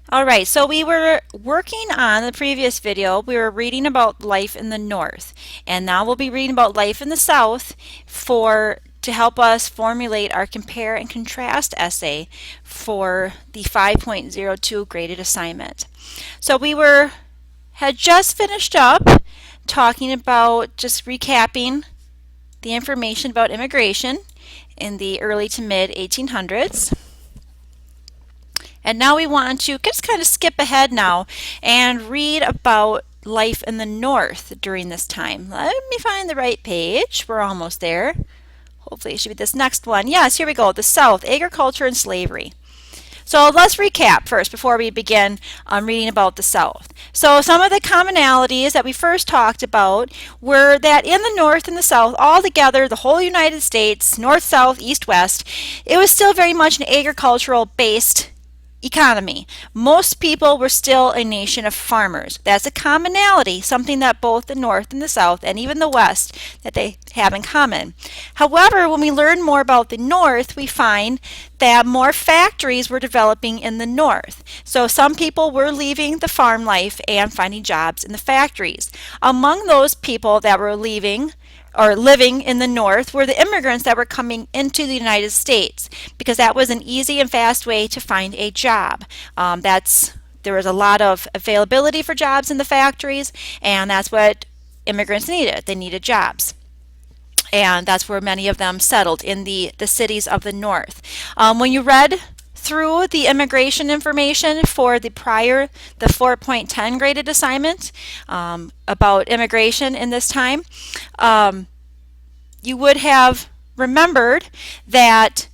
All right, so we were working on the previous video, we were reading about life in the North, and now we'll be reading about life in the South to help us formulate our compare and contrast essay for the 5.02 graded assignment. So had just finished up talking about just recapping the information about immigration in the early to mid 1800s. And now we want to just kind of skip ahead now and read about life in the North during this time. Let me find the right page. We're almost there. Hopefully it should be this next one. Yes, here we go. The South, agriculture and slavery. So let's recap first before we begin reading about the South. So some of the commonalities that we first talked about were that in the North and the South, all together, the whole United States, North, South, East, West, it was still very much an agricultural based economy. Most people were still a nation of farmers. That's a commonality, something that both the North and the South and even the West that they have in common. However, when we learn more about the North, we find that more factories were developing in the North. So some people were leaving the farm life and finding jobs in the factories. Among those people that were leaving or living in the North were the immigrants that were coming into the United States because that was an easy and fast way to find a job. There was a lot of availability for jobs in the factories, and that's what immigrants needed. They needed jobs. And that's where many of them settled in the cities of the North. When you read through the immigration information for the 4.10 graded assignment about immigration in this time, you would have remembered that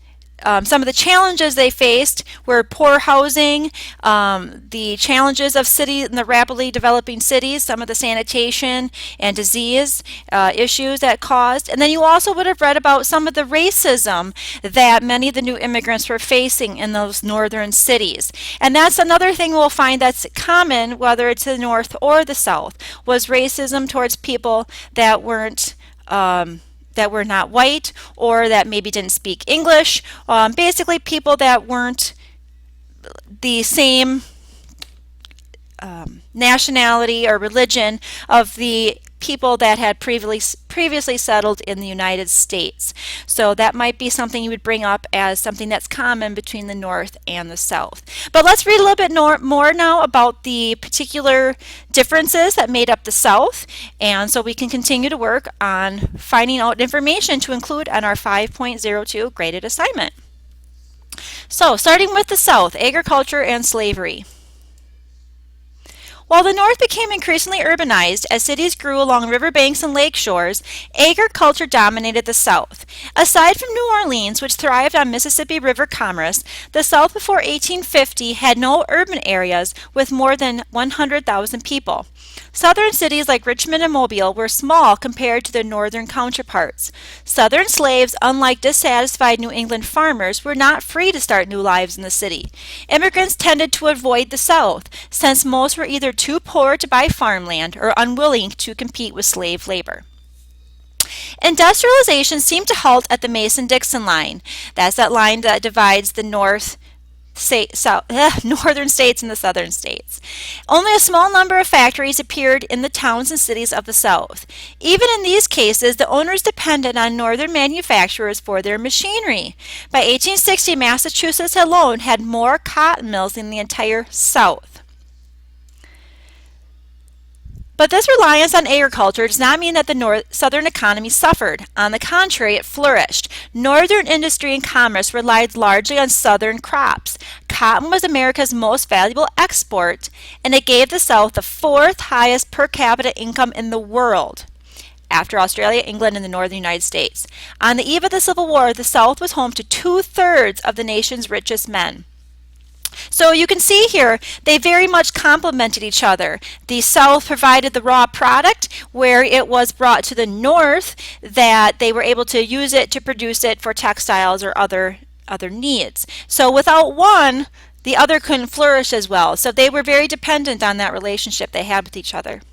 some of the challenges they faced were poor housing, the challenges of cities in the rapidly developing cities, some of the sanitation and disease issues that caused. And then you also would have read about some of the racism that many of the new immigrants were facing in those northern cities. And that's another thing we'll find that's common, whether it's the North or the South, was racism towards people that were not white or that maybe didn't speak English. Basically people that weren't the same nationality or religion of the people that had previously settled in the United States. So that might be something you would bring up as something that's common between the North and the South. But let's read a little bit more now about the particular differences that made up the South, and so we can continue to work on finding out information to include on our 5.02 graded assignment. So starting with the South, agriculture and slavery. While the North became increasingly urbanized as cities grew along riverbanks and lake shores, agriculture dominated the South. Aside from New Orleans, which thrived on Mississippi River commerce, the South before 1850 had no urban areas with more than 100,000 people. Southern cities like Richmond and Mobile were small compared to their northern counterparts. Southern slaves, unlike dissatisfied New England farmers, were not free to start new lives in the city. Immigrants tended to avoid the South, since most were either too poor to buy farmland or unwilling to compete with slave labor. Industrialization seemed to halt at the Mason-Dixon line. That's that line that divides the northern states and the southern states. Only a small number of factories appeared in the towns and cities of the South. Even in these cases, the owners depended on northern manufacturers for their machinery. By 1860, Massachusetts alone had more cotton mills than the entire South. But this reliance on agriculture does not mean that the southern economy suffered. On the contrary, it flourished. Northern industry and commerce relied largely on southern crops. Cotton was America's most valuable export, and it gave the South the fourth highest per capita income in the world, after Australia, England, and the northern United States. On the eve of the Civil War, the South was home to 2/3 of the nation's richest men. So you can see here, they very much complemented each other. The South provided the raw product, where it was brought to the North that they were able to use it to produce it for textiles or other needs. So without one, the other couldn't flourish as well. So they were very dependent on that relationship they had with each other.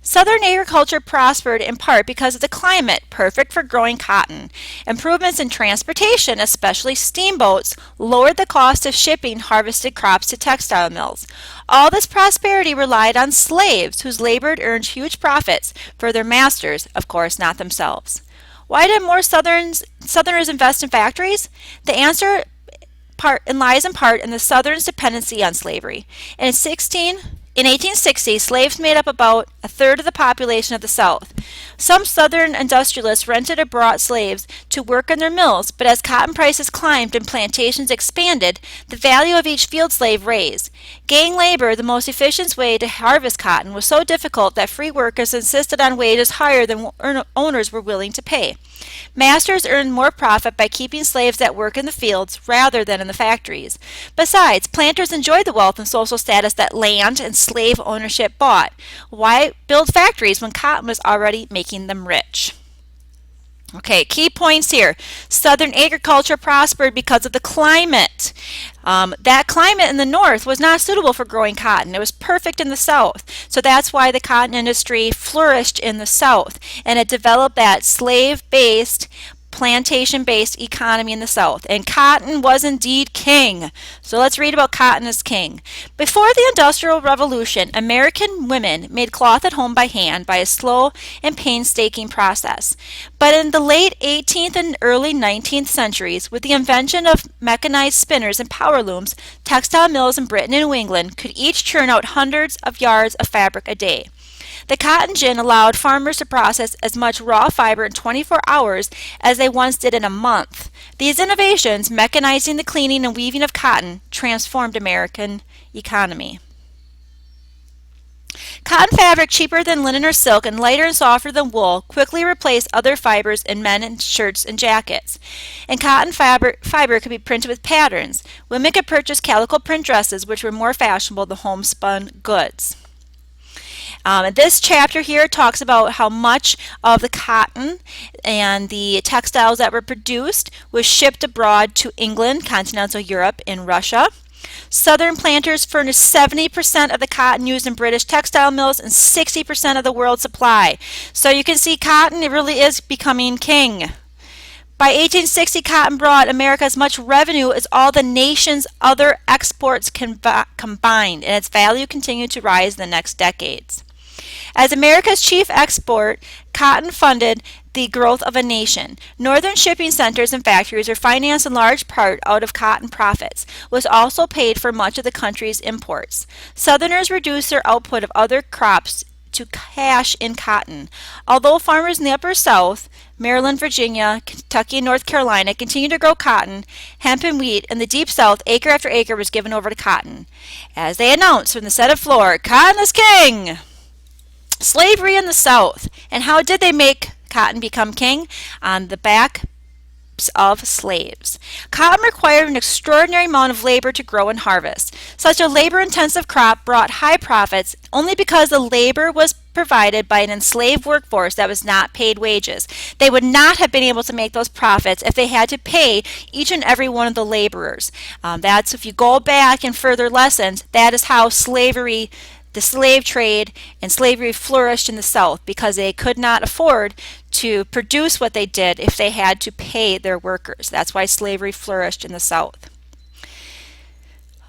Southern agriculture prospered in part because of the climate, perfect for growing cotton. Improvements in transportation, especially steamboats, lowered the cost of shipping harvested crops to textile mills. All this prosperity relied on slaves, whose labor earned huge profits for their masters, of course, not themselves. Why did more Southerners invest in factories? The answer lies in part in the Southern's dependency on slavery. In 1860, slaves made up about a third of the population of the South. Some Southern industrialists rented or brought slaves to work in their mills, but as cotton prices climbed and plantations expanded, the value of each field slave raised. Gang labor, the most efficient way to harvest cotton, was so difficult that free workers insisted on wages higher than owners were willing to pay. Masters earned more profit by keeping slaves at work in the fields rather than in the factories. Besides, planters enjoyed the wealth and social status that land and slave ownership bought. Why build factories when cotton was already making them rich? Okay, key points here. Southern agriculture prospered because of the climate. That climate in the north was not suitable for growing cotton. It was perfect in the south. So that's why the cotton industry flourished in the south. And it developed that slave-based, plantation-based economy in the South, and cotton was indeed king. So let's read about cotton as king. Before the Industrial Revolution, American women made cloth at home by hand by a slow and painstaking process. But in the late 18th and early 19th centuries, with the invention of mechanized spinners and power looms, textile mills in Britain and New England could each churn out hundreds of yards of fabric a day. The cotton gin allowed farmers to process as much raw fiber in 24 hours as they once did in a month. These innovations, mechanizing the cleaning and weaving of cotton, transformed American economy. Cotton fabric, cheaper than linen or silk and lighter and softer than wool, quickly replaced other fibers in men's shirts and jackets. And cotton fiber could be printed with patterns. Women could purchase calico print dresses, which were more fashionable than homespun goods. This chapter here talks about how much of the cotton and the textiles that were produced was shipped abroad to England, continental Europe, and Russia. Southern planters furnished 70% of the cotton used in British textile mills and 60% of the world's supply. So you can see cotton, it really is becoming king. By 1860, cotton brought America as much revenue as all the nation's other exports combined, and its value continued to rise in the next decades. As America's chief export, cotton funded the growth of a nation. Northern shipping centers and factories were financed in large part out of cotton profits, which also paid for much of the country's imports. Southerners reduced their output of other crops to cash in cotton. Although farmers in the Upper South, Maryland, Virginia, Kentucky, and North Carolina continued to grow cotton, hemp, and wheat, in the Deep South, acre after acre was given over to cotton. As they announced from the Senate floor, cotton is king! Slavery in the South. And how did they make cotton become king? On the backs of slaves. Cotton required an extraordinary amount of labor to grow and harvest. Such a labor-intensive crop brought high profits only because the labor was provided by an enslaved workforce that was not paid wages. They would not have been able to make those profits if they had to pay each and every one of the laborers. That's, if you go back in further lessons, that is how slavery, the slave trade and slavery flourished in the South, because they could not afford to produce what they did if they had to pay their workers. That's why slavery flourished in the South.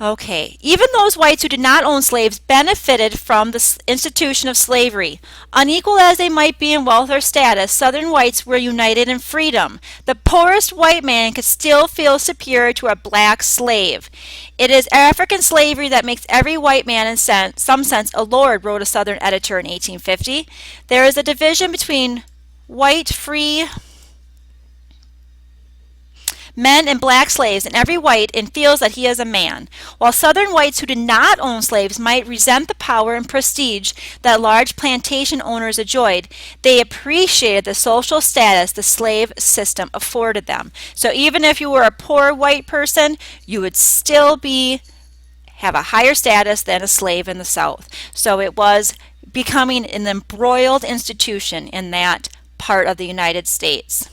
Okay, even those whites who did not own slaves benefited from the institution of slavery. Unequal as they might be in wealth or status, Southern whites were united in freedom. The poorest white man could still feel superior to a black slave. It is African slavery that makes every white man in some sense a lord, wrote a Southern editor in 1850. There is a division between white free men and black slaves, and every white feels that he is a man. While Southern whites who did not own slaves might resent the power and prestige that large plantation owners enjoyed, they appreciated the social status the slave system afforded them. So even if you were a poor white person, you would still have a higher status than a slave in the South. So it was becoming an embroiled institution in that part of the United States.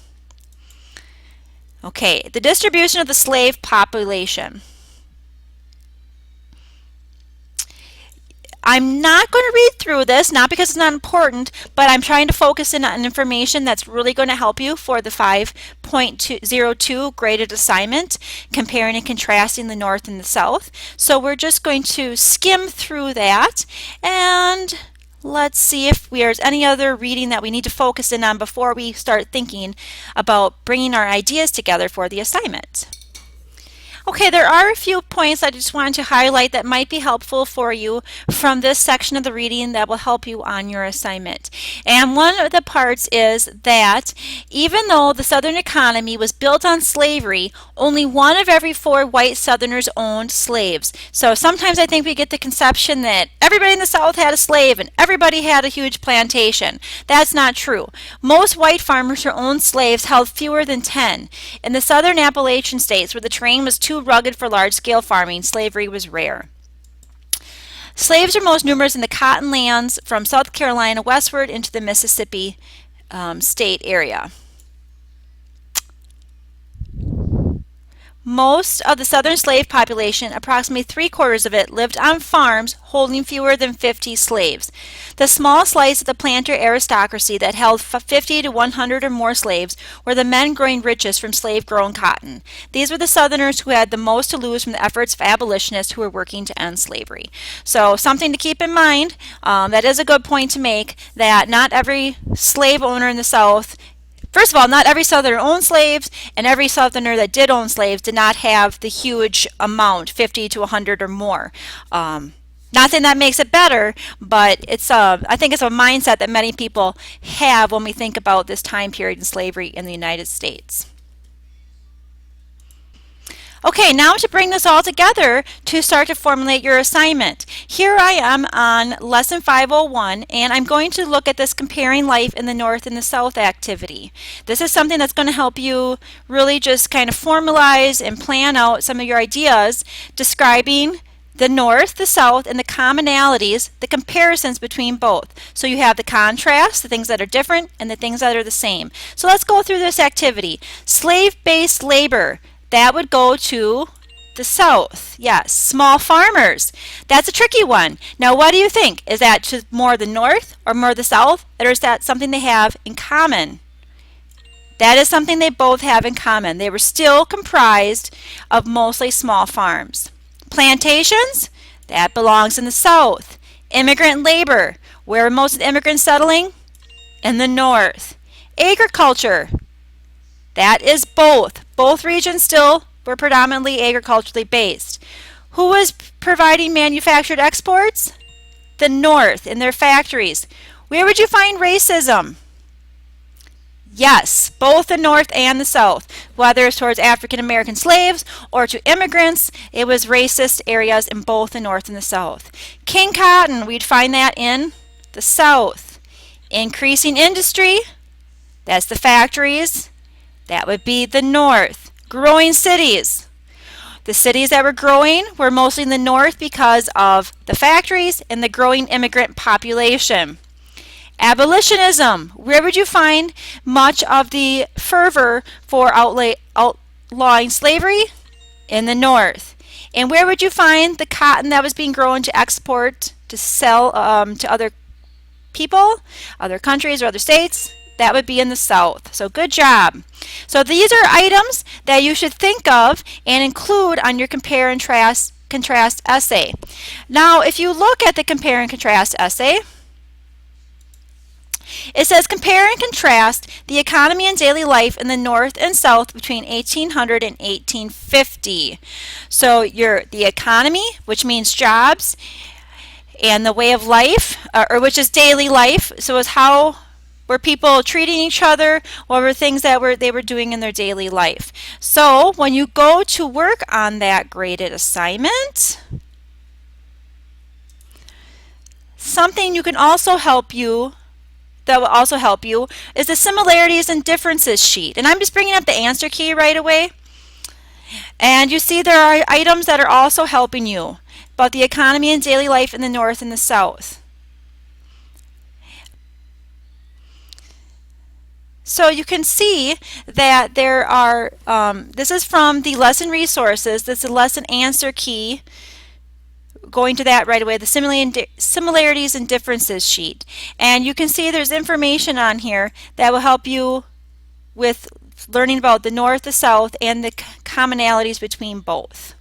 Okay, the distribution of the slave population. I'm not going to read through this, not because it's not important, but I'm trying to focus in on information that's really going to help you for the 5.02 graded assignment, comparing and contrasting the North and the South. So we're just going to skim through that, and let's see if there's any other reading that we need to focus in on before we start thinking about bringing our ideas together for the assignment. Okay, there are a few points I just wanted to highlight that might be helpful for you from this section of the reading that will help you on your assignment. And one of the parts is that even though the Southern economy was built on slavery, only 1 of every 4 white Southerners owned slaves. So sometimes I think we get the conception that everybody in the South had a slave and everybody had a huge plantation. That's not true. Most white farmers who owned slaves held fewer than 10. In the Southern Appalachian states, where the terrain was too rugged for large-scale farming, slavery was rare. Slaves are most numerous in the cotton lands from South Carolina westward into the Mississippi state area. Most of the Southern slave population, approximately 3/4 of it, lived on farms holding fewer than 50 slaves. The small slice of the planter aristocracy that held 50 to 100 or more slaves were the men growing richest from slave-grown cotton. These were the Southerners who had the most to lose from the efforts of abolitionists who were working to end slavery. So something to keep in mind, that is a good point to make, that not every slave owner in the South, first of all, not every Southerner owned slaves, and every Southerner that did own slaves did not have the huge amount, 50 to 100 or more. Not saying that makes it better, but I think it's a mindset that many people have when we think about this time period in slavery in the United States. Okay, now to bring this all together to start to formulate your assignment. Here I am on Lesson 501, and I'm going to look at this comparing life in the North and the South activity. This is something that's going to help you really just kind of formalize and plan out some of your ideas describing the North, the South, and the commonalities, the comparisons between both. So you have the contrast, the things that are different, and the things that are the same. So let's go through this activity. Slave-based labor. That would go to the South. Yes, small farmers. That's a tricky one. Now, what do you think? Is that just more the North or more the South? Or is that something they have in common? That is something they both have in common. They were still comprised of mostly small farms. Plantations? That belongs in the South. Immigrant labor. Where are most of the immigrants settling? In the North. Agriculture. That is both. Both regions still were predominantly agriculturally based. Who was providing manufactured exports? The North in their factories. Where would you find racism? Yes, both the North and the South. Whether it's towards African American slaves or to immigrants, it was racist areas in both the North and the South. King cotton, we'd find that in the South. Increasing industry, that's the factories. That would be the North. Growing cities. The cities that were growing were mostly in the North because of the factories and the growing immigrant population. Abolitionism. Where would you find much of the fervor for outlawing slavery? In the North. And where would you find the cotton that was being grown to export, to sell to other people, other countries or other states? That would be in the South. So good job. So these are items that you should think of and include on your compare and contrast essay. Now, if you look at the compare and contrast essay, it says compare and contrast the economy and daily life in the North and South between 1800 and 1850. So the economy, which means jobs, and the way of life, or which is daily life, so is how were people treating each other? What were things that they were doing in their daily life? So when you go to work on that graded assignment, something you can also help you that will also help you is the similarities and differences sheet. And I'm just bringing up the answer key right away. And you see there are items that are also helping you about the economy and daily life in the North and the South. So you can see that there are, this is from the lesson resources, this is a lesson answer key going to that right away, the similarities and differences sheet. And you can see there's information on here that will help you with learning about the North, the South, and the commonalities between both.